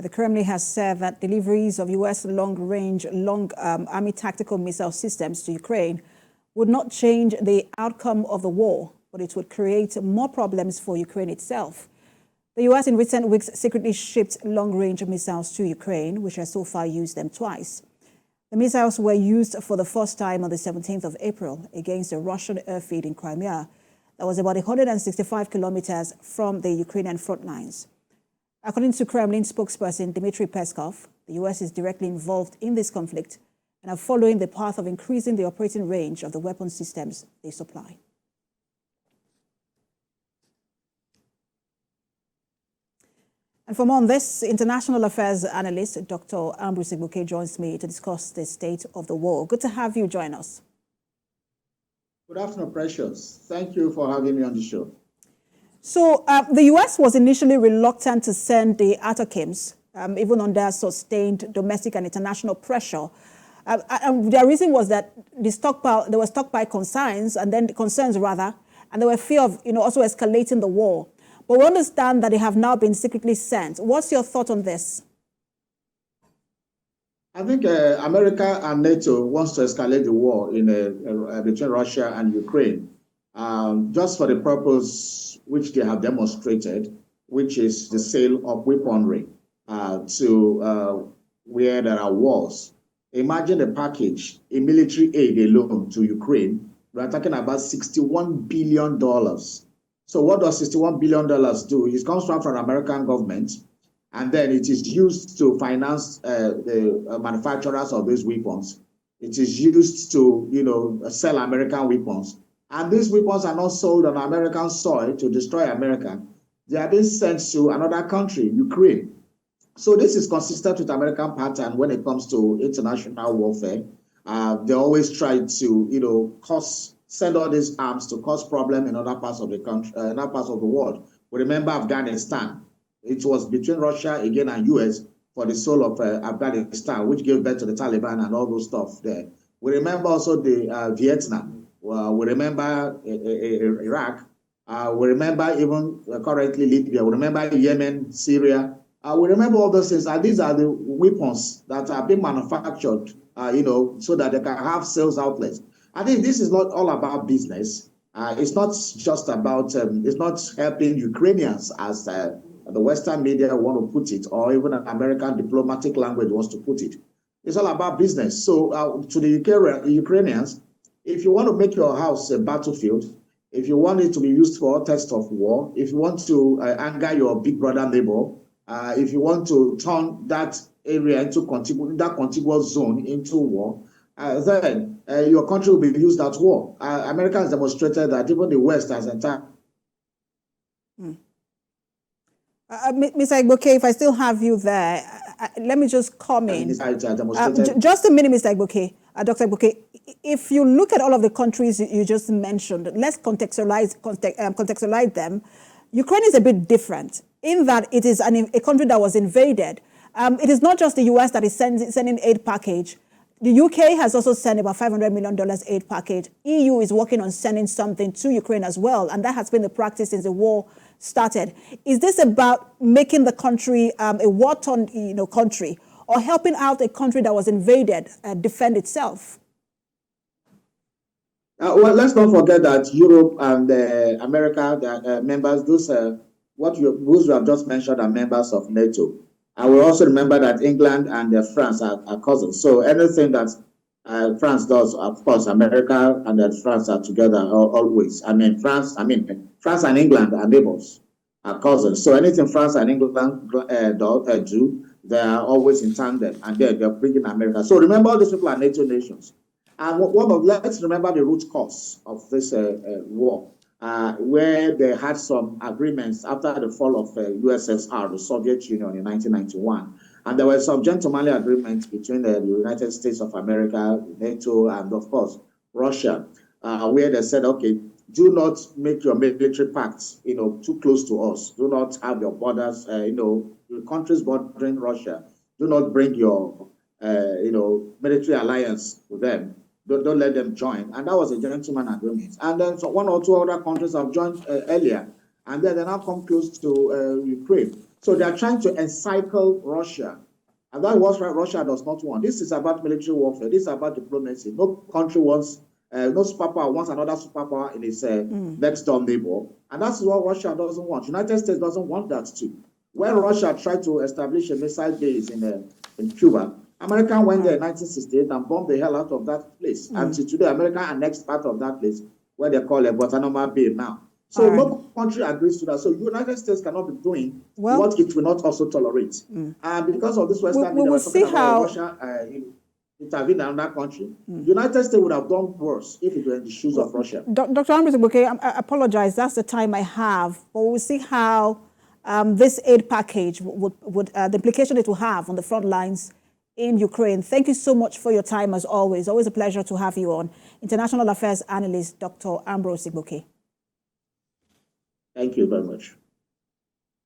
The Kremlin has said that deliveries of U.S. long-range, Army tactical missile systems to Ukraine would not change the outcome of the war, but it would create more problems for Ukraine itself. The U.S. in recent weeks secretly shipped long-range missiles to Ukraine, which has so far used them twice. The missiles were used for the first time on the 17th of April against a Russian airfield in Crimea that was about 165 kilometers from the Ukrainian front lines. According to Kremlin spokesperson Dmitry Peskov, the U.S. is directly involved in this conflict and are following the path of increasing the operating range of the weapon systems they supply. And for more on this, international affairs analyst Dr. Ambrose Igboke joins me to discuss the state of the war. Good to have you join us. Good afternoon, Precious. Thank you for having me on the show. So the U.S. was initially reluctant to send the ATACMS, even under sustained domestic and international pressure. And their reason was that there were stockpile concerns, and then there were fear of also escalating the war. But we understand that they have now been secretly sent. What's your thought on this? I think America and NATO wants to escalate the war between Russia and Ukraine, just for the purpose which they have demonstrated, which is the sale of weaponry to where there are wars. Imagine a package, a military aid alone to Ukraine. We are talking about $61 billion. So what does $61 billion do? It comes from the American government, and then it is used to finance the manufacturers of these weapons. It is used to, sell American weapons. And these weapons are not sold on American soil to destroy America. They are being sent to another country, Ukraine. So this is consistent with American pattern when it comes to international warfare. They always try to, send all these arms to cause problem in other parts of the country, in other parts of the world. We remember Afghanistan. It was between Russia again and US for the soul of Afghanistan, which gave birth to the Taliban and all those stuff there. We remember also the Vietnam. We remember Iraq. We remember even currently Libya. We remember Yemen, Syria. We remember all those things. And these are the weapons that are being manufactured, so that they can have sales outlets. I think this is not all about business. It's not just about, it's not helping Ukrainians as the Western media want to put it, or even an American diplomatic language wants to put it. It's all about business. So to the Ukrainians, if you want to make your house a battlefield, if you want it to be used for all tests of war, if you want to anger your big brother neighbor, if you want to turn that area into that contiguous zone into war, then your country will be used at war. America has demonstrated that even the West has entire. Mr. Igboke, if I still have you there, let me just comment. Just a minute, Mr. Igboke. Dr. Igboke, if you look at all of the countries you just mentioned, let's contextualize them. Ukraine is a bit different in that it is a country that was invaded. It is not just the U.S. that is sending aid package. The UK has also sent about $500 million aid package. EU is working on sending something to Ukraine as well, and that has been the practice since the war started. Is this about making the country a war-torn country, or helping out a country that was invaded defend itself? Well, let's not forget that Europe and America, the members, those you have just mentioned are members of NATO. I will also remember that England and France are cousins. So anything that France does, of course, America and France are together always. France and England are neighbors, are cousins. So anything France and England do, they are always in tandem, and they're bringing America. So remember, all these people are NATO nations. And let's remember the root cause of this war. Where they had some agreements after the fall of USSR, the Soviet Union, in 1991. And there were some gentlemanly agreements between the United States of America, NATO, and of course, Russia, where they said, okay, do not make your military pacts, too close to us. Do not have your borders, your countries bordering Russia. Do not bring your, military alliance with them. Don't let them join. And that was a gentleman agreement. And then so one or two other countries have joined earlier. And then they now come close to Ukraine. So they are trying to encircle Russia. And that's what Russia does not want. This is about military warfare. This is about diplomacy. No country wants, no superpower wants another superpower in its next door neighbor. And that's what Russia doesn't want. United States doesn't want that too. When Russia tried to establish a missile base in Cuba, America went there in 1968 and bombed the hell out of that place. And today, America annexed part of that place, where they call it Guantanamo Bay now. So no country agrees to that. So United States cannot be doing what it will not also tolerate. And because of this Western media, we're talking about Russia intervene in another country. United States would have done worse if it were in the shoes of Russia. Dr. Ambrose Igboke, I apologize. That's the time I have. But we'll see how this aid package the implication it will have on the front lines in Ukraine. Thank you so much for your time, as always. Always a pleasure to have you on. International Affairs Analyst, Dr. Ambrose Igboke. Thank you very much.